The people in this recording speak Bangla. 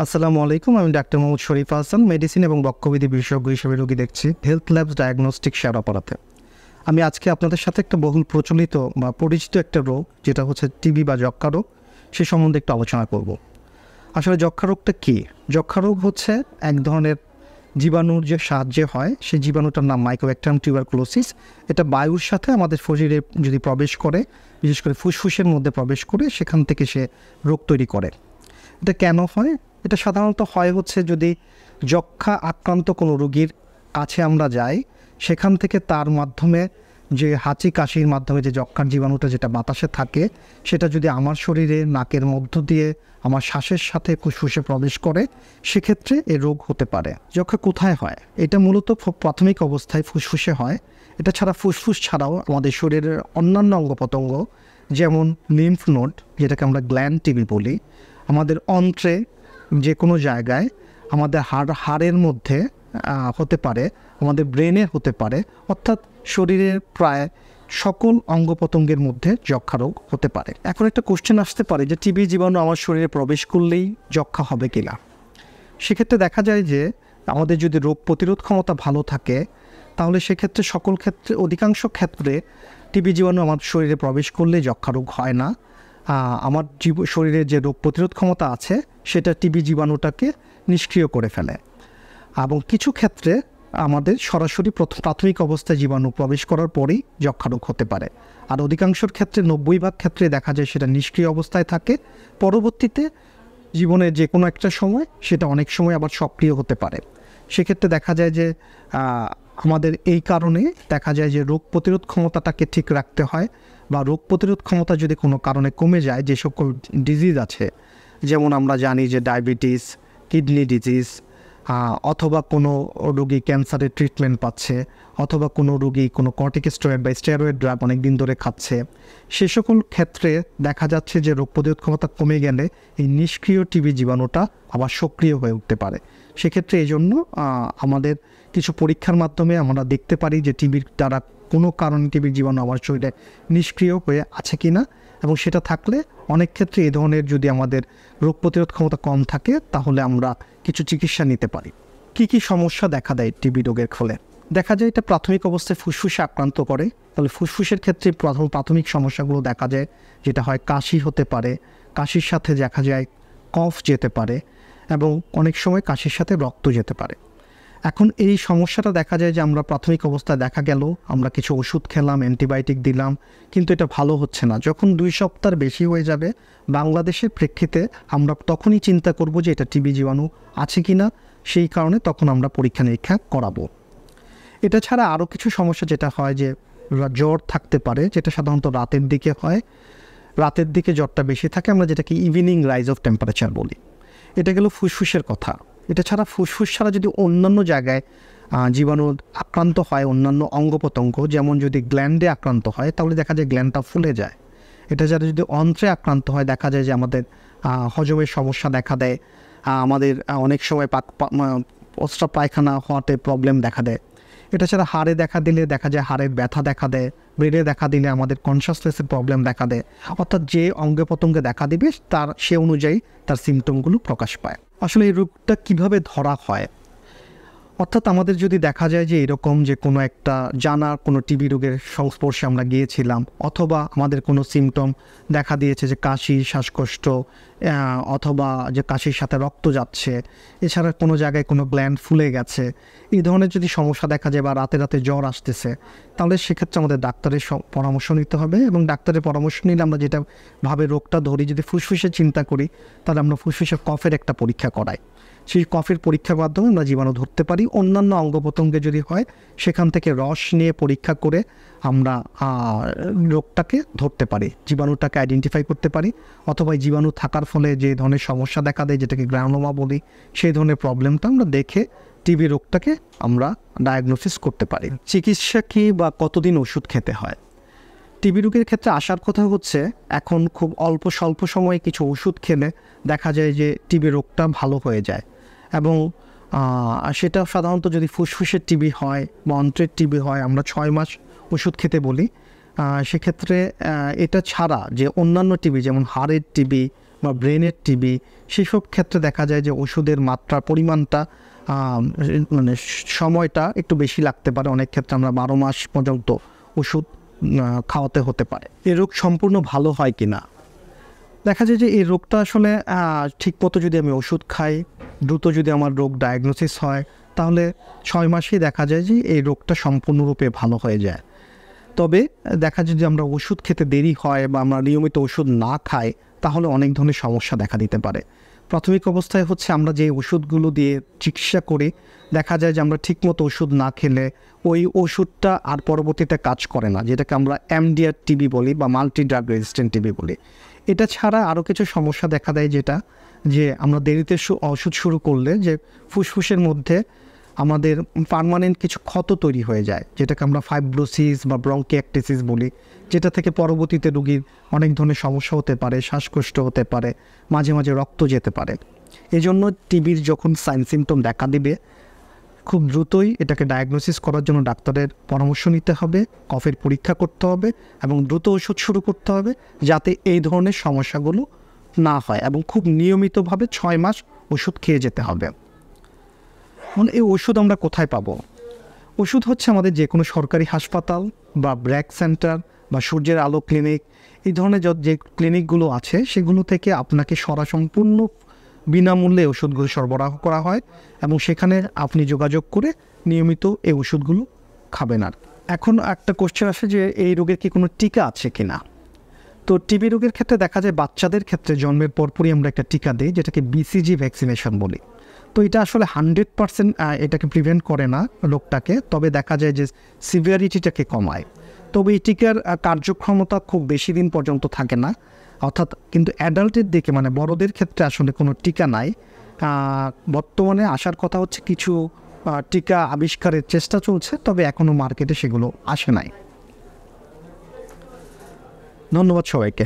আসসালামু আলাইকুম। আমি ডাক্তার মোহাম্মদ শরীফ হাসান, মেডিসিন এবং বক্ষবিধি বিশেষজ্ঞ হিসেবে রোগী দেখছি হেলথ ল্যাবস ডায়াগনস্টিক শেরাপাড়াতে। আমি আজকে আপনাদের সাথে একটা বহুল প্রচলিত বা পরিচিত একটা রোগ, যেটা হচ্ছে টিবি বা যক্ষ্মা রোগ, সে সম্বন্ধে একটু আলোচনা করব। আসলে যক্ষ্মা রোগটা কী? যক্ষ্মা রোগ হচ্ছে এক ধরনের জীবাণুর যে সাহায্যে হয়, সেই জীবাণুটার নাম মাইকোব্যাকটেরিয়াম টিউবারকুলোসিস। এটা বায়ুর সাথে আমাদের শরীরে যদি প্রবেশ করে, বিশেষ করে ফুসফুসের মধ্যে প্রবেশ করে, সেখান থেকে সে রোগ তৈরি করে। এটা কেন হয়? এটা সাধারণত হয় হচ্ছে যদি যক্ষ্মা আক্রান্ত কোনো রোগীর কাছে আমরা যাই, সেখান থেকে তার মাধ্যমে যে হাঁচি কাশির মাধ্যমে যে যক্ষ্মার জীবাণুটা যেটা বাতাসে থাকে, সেটা যদি আমার শরীরে নাকের মধ্য দিয়ে আমার শ্বাসের সাথে ফুসফুসে প্রবেশ করে, সেক্ষেত্রে এ রোগ হতে পারে। যক্ষ্মা কোথায় হয়? এটা মূলত প্রাথমিক অবস্থায় ফুসফুসে হয়। এটা ছাড়া ফুসফুস ছাড়াও আমাদের শরীরের অন্যান্য অঙ্গ প্রত্যঙ্গ, যেমন লিম্ফ নোড, যেটাকে আমরা গ্ল্যান্ড টিবি বলি, আমাদের অন্ত্রে, যে কোনো জায়গায়, আমাদের হাড়ের মধ্যে হতে পারে, আমাদের ব্রেনে হতে পারে, অর্থাৎ শরীরের প্রায় সকল অঙ্গ প্রত্যঙ্গের মধ্যে যক্ষ্মা রোগ হতে পারে। এখন একটা কোশ্চেন আসতে পারে যে টিবি জীবাণু আমার শরীরে প্রবেশ করলেই যক্ষ্মা হবে কিনা। সেক্ষেত্রে দেখা যায় যে আমাদের যদি রোগ প্রতিরোধ ক্ষমতা ভালো থাকে, তাহলে সেক্ষেত্রে অধিকাংশ ক্ষেত্রে টিবি জীবাণু আমার শরীরে প্রবেশ করলে যক্ষ্মা রোগ হয় না। আমার শরীরে যে রোগ প্রতিরোধ ক্ষমতা আছে, সেটা টিবি জীবাণুটাকে নিষ্ক্রিয় করে ফেলে। এবং কিছু ক্ষেত্রে আমাদের সরাসরি প্রাথমিক অবস্থায় জীবাণু প্রবেশ করার পরেই যক্ষ্মা রোগ হতে পারে। আর অধিকাংশের ক্ষেত্রে 90% ক্ষেত্রে দেখা যায় সেটা নিষ্ক্রিয় অবস্থায় থাকে। পরবর্তীতে জীবনের যে কোনো একটা সময় সেটা অনেক সময় আবার সক্রিয় হতে পারে। সেক্ষেত্রে দেখা যায় যে আমাদের এই কারণে দেখা যায় যে রোগ প্রতিরোধ ক্ষমতাটাকে ঠিক রাখতে হয়, বা রোগ প্রতিরোধ ক্ষমতা যদি কোনো কারণে কমে যায়, যে সকল ডিজিজ আছে, যেমন আমরা জানি যে ডায়াবেটিস, কিডনি ডিজিজ, অথবা কোনো রোগী ক্যান্সারের ট্রিটমেন্ট পাচ্ছে, অথবা কোনো রোগী কোনো কর্টিকস্টেরয়েড বা স্টেরয়েড ড্রাগ অনেক দিন ধরে খাচ্ছে, সে সকল ক্ষেত্রে দেখা যাচ্ছে যে রোগ প্রতিরোধ ক্ষমতা কমে গেলে এই নিষ্ক্রিয় টিবি জীবাণুটা আবার সক্রিয় হয়ে উঠতে পারে। সেক্ষেত্রে এই জন্য আমাদের কিছু পরীক্ষার মাধ্যমে আমরা দেখতে পারি যে টিবির দ্বারা কোনো কারণে টিবির জীবাণু আমার শরীরে নিষ্ক্রিয় হয়ে আছে কি না, এবং সেটা থাকলে অনেক ক্ষেত্রে এই ধরনের যদি আমাদের রোগ প্রতিরোধ ক্ষমতা কম থাকে, তাহলে আমরা কিছু চিকিৎসা নিতে পারি। কি কি সমস্যা দেখা দেয় টিবি রোগের ফলে? দেখা যায় এটা প্রাথমিক অবস্থায় ফুসফুসে আক্রান্ত করে। তাহলে ফুসফুসের ক্ষেত্রে প্রাথমিক সমস্যাগুলো দেখা যায়, যেটা হয় কাশি হতে পারে, কাশির সাথে দেখা যায় কফ যেতে পারে, এবং অনেক সময় কাশির সাথে রক্ত যেতে পারে। এখন এই সমস্যাটা দেখা যায় যে আমরা প্রাথমিক অবস্থায় দেখা গেল আমরা কিছু ওষুধ খেলাম, অ্যান্টিবায়োটিক দিলাম, কিন্তু এটা ভালো হচ্ছে না। যখন 2 সপ্তাহ বেশি হয়ে যাবে বাংলাদেশের প্রেক্ষিতে, আমরা তখনই চিন্তা করব যে এটা টিবি জীবাণু আছে কি না। সেই কারণে তখন আমরা পরীক্ষা নিরীক্ষা করাবো। এটা ছাড়া আরও কিছু সমস্যা যেটা হয় যে জ্বর থাকতে পারে, যেটা সাধারণত রাতের দিকে হয়। রাতের দিকে জ্বরটা বেশি থাকে, আমরা যেটাকে ইভিনিং রাইজ অফ টেম্পারেচার বলি। এটা গেল ফুসফুসের কথা। এটা ছাড়া ফুসফুস ছাড়া যদি অন্যান্য জায়গায় জীবাণু আক্রান্ত হয়, অন্যান্য অঙ্গ প্রত্যঙ্গ, যেমন যদি গ্ল্যান্ডে আক্রান্ত হয়, তাহলে দেখা যায় গ্ল্যান্ডটা ফুলে যায়। এটা যারা যদি অন্ত্রে আক্রান্ত হয়, দেখা যায় যে আমাদের হজমের সমস্যা দেখা দেয়, আমাদের অনেক সময় প্রস্রাব পায়খানা হওয়াতে প্রবলেম দেখা দেয়। এটা ছাড়া হাড়ে দেখা দিলে দেখা যায় হাড়ের ব্যথা দেখা দেয়, ব্রেনে দেখা দিলে আমাদের কনসাসনেসের প্রবলেম দেখা দেয়। অর্থাৎ যে অঙ্গে প্রত্যঙ্গে দেখা দিবে সে অনুযায়ী তার সিমটমগুলো প্রকাশ পায়। আসলে এই রোগটা কীভাবে ধরা হয়? অর্থাৎ আমাদের যদি দেখা যায় যে এরকম যে কোনো একটা জানা কোনো টিবি রোগের সংস্পর্শে আমরা গিয়েছিলাম, অথবা আমাদের কোনো সিমটম দেখা দিয়েছে যে কাশি, শ্বাসকষ্ট, অথবা যে কাশির সাথে রক্ত যাচ্ছে, এছাড়া কোনো জায়গায় কোনো গ্ল্যান্ড ফুলে গেছে, এই ধরনের যদি সমস্যা দেখা যায়, বা রাতে রাতে জ্বর আসতেছে, তাহলে সেক্ষেত্রে আমাদের ডাক্তারের পরামর্শ নিতে হবে। এবং ডাক্তারের পরামর্শ নিলে আমরা যেটা ভাবে রোগটা ধরি, যদি ফুসফুসে চিন্তা করি, তাহলে আমরা ফুসফুসের কফের একটা পরীক্ষা করাই। সেই কফের পরীক্ষার মাধ্যমে আমরা জীবাণু ধরতে পারি। অন্যান্য অঙ্গ প্রত্যঙ্গে যদি হয়, সেখান থেকে রস নিয়ে পরীক্ষা করে আমরা রোগটাকে ধরতে পারি, জীবাণুটাকে আইডেন্টিফাই করতে পারি। অথবা জীবাণু থাকার ফলে যে ধরনের সমস্যা দেখা দেয়, যেটাকে গ্রানোমা বলি, সেই ধরনের প্রবলেমটা আমরা দেখে টিবি রোগটাকে আমরা ডায়াগনোসিস করতে পারি। চিকিৎসা কি বা কতদিন ওষুধ খেতে হয়? টিবি রোগের ক্ষেত্রে আসার কথা হচ্ছে, এখন খুব স্বল্প সময়ে কিছু ওষুধ খেলে দেখা যায় যে টিবি রোগটা ভালো হয়ে যায়। এবং সেটা সাধারণত যদি ফুসফুসের টিবি হয় বা অন্ত্রের টিবি হয়, আমরা 6 মাস ওষুধ খেতে বলি। সেক্ষেত্রে এটা ছাড়া যে অন্যান্য টিবি, যেমন হাড়ের টিবি বা ব্রেনের টিবি, সেসব ক্ষেত্রে দেখা যায় যে ওষুধের মাত্রা পরিমাণটা মানে সময়টা একটু বেশি লাগতে পারে। অনেক ক্ষেত্রে আমরা 12 মাস পর্যন্ত ওষুধ খাওয়াতে হতে পারে। এই রোগ সম্পূর্ণ ভালো হয় কি না, দেখা যায় যে এই রোগটা আসলে ঠিকমতো যদি আমি ওষুধ খাই, দ্রুত যদি আমার রোগ ডায়াগনোসিস হয়, তাহলে 6 মাসেই দেখা যায় যে এই রোগটা সম্পূর্ণরূপে ভালো হয়ে যায়। তবে দেখা যায় যে আমরা ওষুধ খেতে দেরি হয় বা আমরা নিয়মিত ওষুধ না খাই, তাহলে অনেক ধরনের সমস্যা দেখা দিতে পারে। প্রাথমিক অবস্থায় হচ্ছে আমরা যে ওষুধগুলো দিয়ে চিকিৎসা করি, দেখা যায় যে আমরা ঠিকমতো ওষুধ না খেলে ওই ওষুধটা আর পরবর্তীতে কাজ করে না, যেটাকে আমরা এমডিআর টিবি বলি বা মাল্টি ড্রাগ রেজিস্ট্যান্ট টিবি বলি। এটা ছাড়া আরও কিছু সমস্যা দেখা দেয়, যেটা যে আমরা দেরিতে ওষুধ শুরু করলে যে ফুসফুসের মধ্যে আমাদের পার্মানেন্ট কিছু ক্ষত তৈরি হয়ে যায়, যেটাকে আমরা ফাইব্রোসিস বা ব্রঙ্কিয়াক্টিসিস বলি, যেটা থেকে পরবর্তীতে রোগীর অনেক ধরনের সমস্যা হতে পারে, শ্বাসকষ্ট হতে পারে, মাঝে মাঝে রক্ত যেতে পারে। এজন্য টিবির যখন সাইন সিমটম দেখা দিবে, খুব দ্রুতই এটাকে ডায়াগনোসিস করার জন্য ডাক্তারের পরামর্শ নিতে হবে, কফের পরীক্ষা করতে হবে এবং দ্রুত ওষুধ শুরু করতে হবে, যাতে এই ধরনের সমস্যাগুলো না হয়, এবং খুব নিয়মিতভাবে 6 মাস ওষুধ খেয়ে যেতে হবে। মানে এই ওষুধ আমরা কোথায় পাবো? ওষুধ হচ্ছে আমাদের যে কোনো সরকারি হাসপাতাল বা ব্র্যাক সেন্টার বা সূর্যের আলো ক্লিনিক, এই ধরনের যে ক্লিনিকগুলো আছে সেগুলো থেকে আপনাকে সম্পূর্ণ বিনামূল্যে ওষুধগুলো সরবরাহ করা হয়, এবং সেখানে আপনি যোগাযোগ করে নিয়মিত এই ওষুধগুলো খাবেন। আর এখন একটা কোশ্চেন আসে যে এই রোগের কি কোনো টিকা আছে কি না। তো টিবি রোগের ক্ষেত্রে দেখা যায় বাচ্চাদের ক্ষেত্রে জন্মের পরপরই আমরা একটা টিকা দিই, যেটাকে বিসিজি ভ্যাকসিনেশন বলি। তো এটা আসলে 100% এটাকে প্রিভেন্ট করে না রোগটাকে, তবে দেখা যায় যে সিভিয়ারিটিটাকে কমায়। তবে এই টিকার কার্যক্ষমতা খুব বেশি দিন পর্যন্ত থাকে না, অর্থাৎ কিন্তু অ্যাডাল্টের দিকে মানে বড়দের ক্ষেত্রে আসলে কোনো টিকা নাই। বর্তমানে আসার কথা হচ্ছে কিছু টিকা আবিষ্কারের চেষ্টা চলছে, তবে এখনও মার্কেটে সেগুলো আসে নাই। ধন্যবাদ সবাইকে।